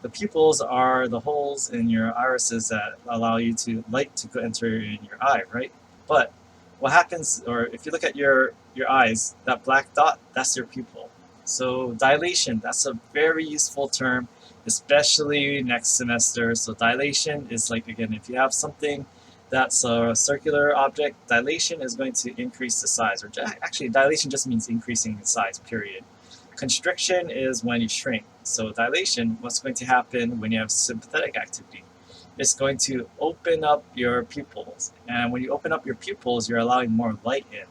The pupils are the holes in your irises that allow you to light to enter in your eye, right? But what happens, or if you look at your eyes, that black dot, that's your pupil. So dilation, that's a very useful term, especially next semester. So dilation is like, again, if you have something that's a circular object, dilation is going to increase the size, or actually dilation just means increasing in size, period. Constriction is when you shrink. So dilation, what's going to happen when you have sympathetic activity? It's going to open up your pupils. And when you open up your pupils, you're allowing more light in.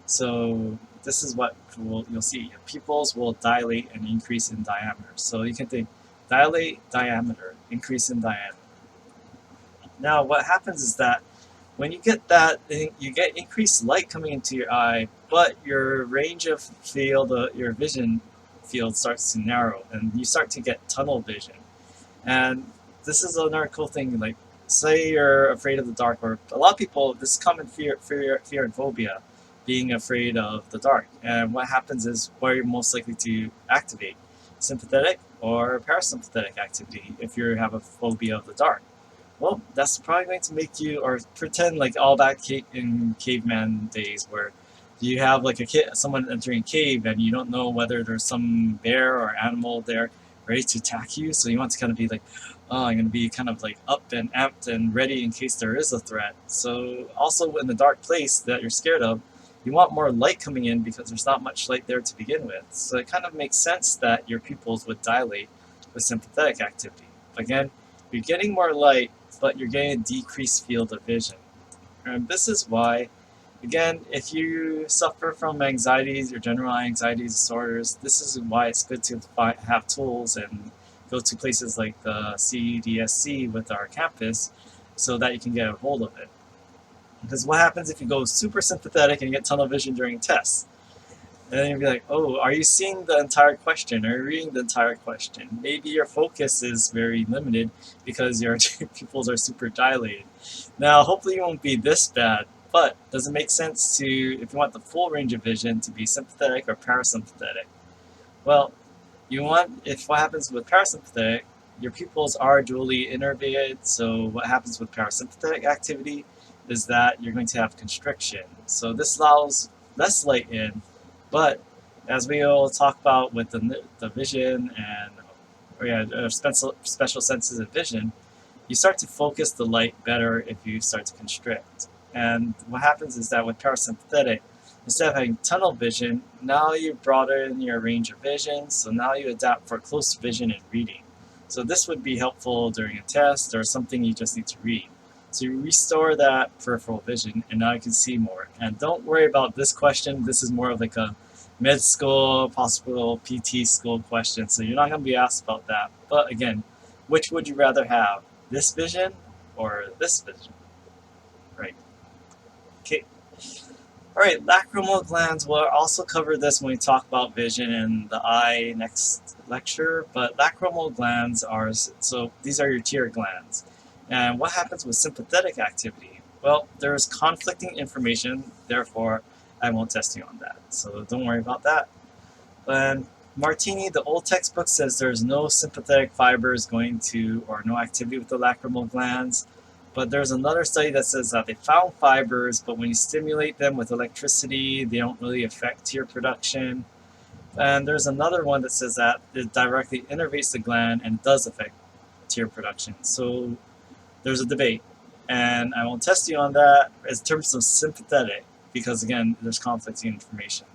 So this is what you'll see. Your pupils will dilate and increase in diameter. So you can think dilate, diameter, increase in diameter. Now what happens is that when you get that, you get increased light coming into your eye, but your range of field, your vision field starts to narrow, and you start to get tunnel vision. And this is another cool thing. Like, say you're afraid of the dark, or a lot of people, this is common fear and phobia, being afraid of the dark. And what happens is, what are you most likely to activate? Sympathetic or parasympathetic activity if you have a phobia of the dark. Well, that's probably going to make you, or pretend like all back in caveman days where you have like someone entering a cave and you don't know whether there's some bear or animal there ready to attack you. So you want to kind of be like, oh, I'm going to be kind of like up and amped and ready in case there is a threat. So also in the dark place that you're scared of, you want more light coming in because there's not much light there to begin with. So it kind of makes sense that your pupils would dilate with sympathetic activity. Again, you're getting more light, but you're getting a decreased field of vision. And this is why, again, if you suffer from anxieties or general anxiety disorders, this is why it's good to have tools and go to places like the CDSC with our campus so that you can get a hold of it. Because what happens if you go super sympathetic and get tunnel vision during tests? And then you'll be like, oh, are you seeing the entire question? Are you reading the entire question? Maybe your focus is very limited because your pupils are super dilated. Now, hopefully you won't be this bad, but does it make sense to, if you want the full range of vision, to be sympathetic or parasympathetic? Well, you want, if what happens with parasympathetic, your pupils are dually innervated, so what happens with parasympathetic activity is that you're going to have constriction. So this allows less light in, but as we will talk about with the vision and special senses of vision, you start to focus the light better if you start to constrict. And what happens is that with parasympathetic, instead of having tunnel vision, now you broaden your range of vision, so now you adapt for close vision and reading. So this would be helpful during a test or something you just need to read. So you restore that peripheral vision, and now you can see more. And don't worry about this question. This is more of like a med school, possible PT school question, so you're not going to be asked about that. But again, which would you rather have? This vision or this vision? Right. Okay. All right, lacrimal glands. We'll also cover this when we talk about vision in the eye next lecture. But lacrimal glands are, so these are your tear glands. And what happens with sympathetic activity? Well, there's conflicting information, therefore I won't test you on that. So don't worry about that. And Martini, the old textbook says there's no sympathetic fibers going to, or no activity with the lacrimal glands. But there's another study that says that they found fibers, but when you stimulate them with electricity, they don't really affect tear production. And there's another one that says that it directly innervates the gland and does affect tear production. So there's a debate, and I won't test you on that in terms of sympathetic, because again, there's conflicting information.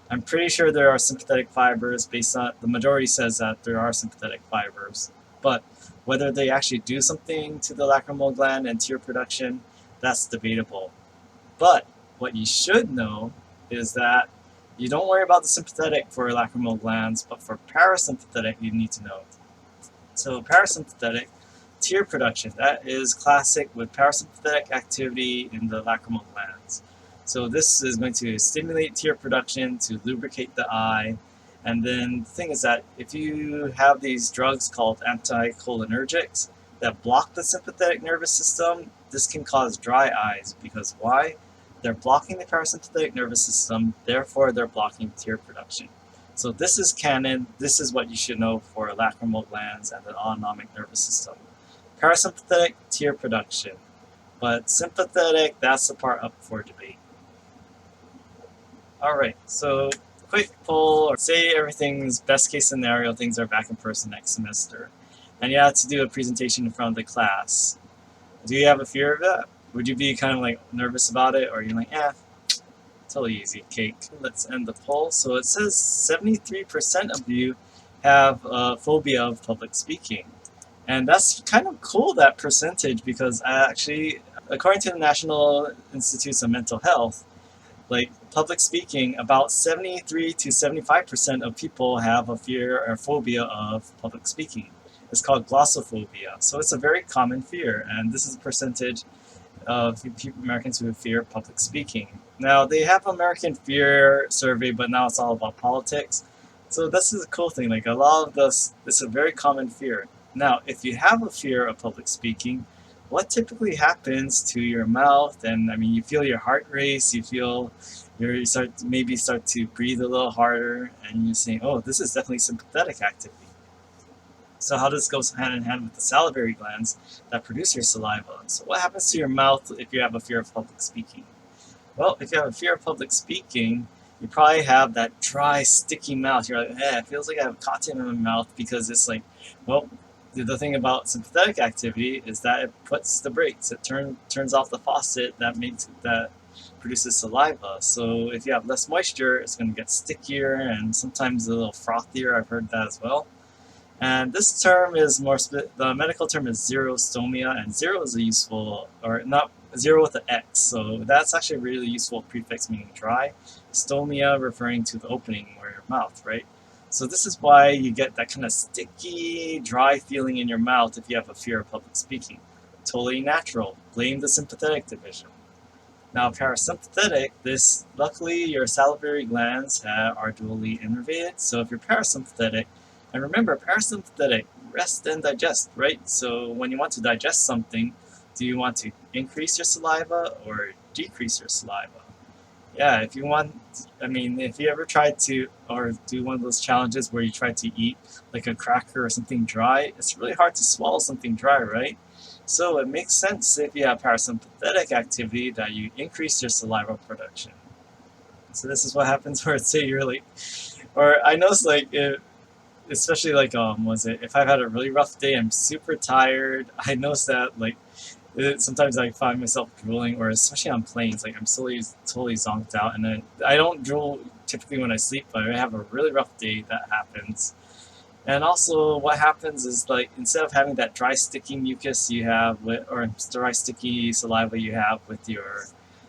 I'm pretty sure there are sympathetic fibers based on, the majority says that there are sympathetic fibers, but whether they actually do something to the lacrimal gland and tear production, that's debatable. But what you should know is that you don't worry about the sympathetic for lacrimal glands, but for parasympathetic, you need to know. So parasympathetic, tear production, that is classic with parasympathetic activity in the lacrimal glands. So this is going to stimulate tear production to lubricate the eye. And then the thing is that if you have these drugs called anticholinergics that block the sympathetic nervous system, this can cause dry eyes. Because why? They're blocking the parasympathetic nervous system, therefore they're blocking tear production. So this is canon. This is what you should know for lacrimal glands and the autonomic nervous system. Parasympathetic, tear production. But sympathetic, that's the part up for debate. Alright, so quick poll, or say everything's best case scenario, things are back in person next semester, and you have to do a presentation in front of the class. Do you have a fear of that? Would you be kind of like nervous about it, or are you like, totally easy cake? Let's end the poll. So it says 73% of you have a phobia of public speaking. And that's kind of cool, that percentage, because I actually, according to the National Institutes of Mental Health, like public speaking, about 73 to 75% of people have a fear or phobia of public speaking. It's called glossophobia. So it's a very common fear, and this is a percentage of Americans who fear public speaking. Now, they have American Fear survey, but now it's all about politics. So this is a cool thing. Like a lot of this is a very common fear. Now, if you have a fear of public speaking, what typically happens to your mouth? And I mean, you feel your heart race. You feel you start to breathe a little harder, and you're saying, "Oh, this is definitely sympathetic activity." So how this goes hand in hand with the salivary glands that produce your saliva. So what happens to your mouth if you have a fear of public speaking? Well, if you have a fear of public speaking, you probably have that dry, sticky mouth. You're like, it feels like I have cotton in my mouth, because it's like, well, the thing about sympathetic activity is that it puts the brakes. It turns off the faucet that produces saliva. So if you have less moisture, it's going to get stickier and sometimes a little frothier. I've heard that as well. And this term is the medical term is xerostomia, and zero is a useful, or not zero with an X, so that's actually a really useful prefix meaning dry. Stomia referring to the opening or your mouth, right? So this is why you get that kind of sticky, dry feeling in your mouth if you have a fear of public speaking. Totally natural. Blame the sympathetic division. Now, parasympathetic, luckily your salivary glands are dually innervated, so if you're parasympathetic, and remember, parasympathetic, rest and digest, right? So when you want to digest something, do you want to increase your saliva or decrease your saliva? Yeah, if you ever tried to, or do one of those challenges where you try to eat like a cracker or something dry, it's really hard to swallow something dry, right? So it makes sense if you have parasympathetic activity that you increase your saliva production. So this is what happens where say you're like, or I notice like, especially like if I've had a really rough day, I'm super tired, I notice that like sometimes I find myself drooling, or especially on planes, like I'm totally zonked out, and then I don't drool typically when I sleep, but I have a really rough day, that happens. And also what happens is, like, instead of having that dry sticky mucus you have or dry sticky saliva you have with your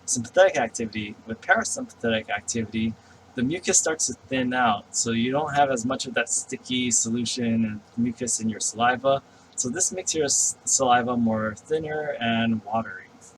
sympathetic activity, with parasympathetic activity, the mucus starts to thin out, so you don't have as much of that sticky solution and mucus in your saliva. So this makes your saliva more thinner and watery.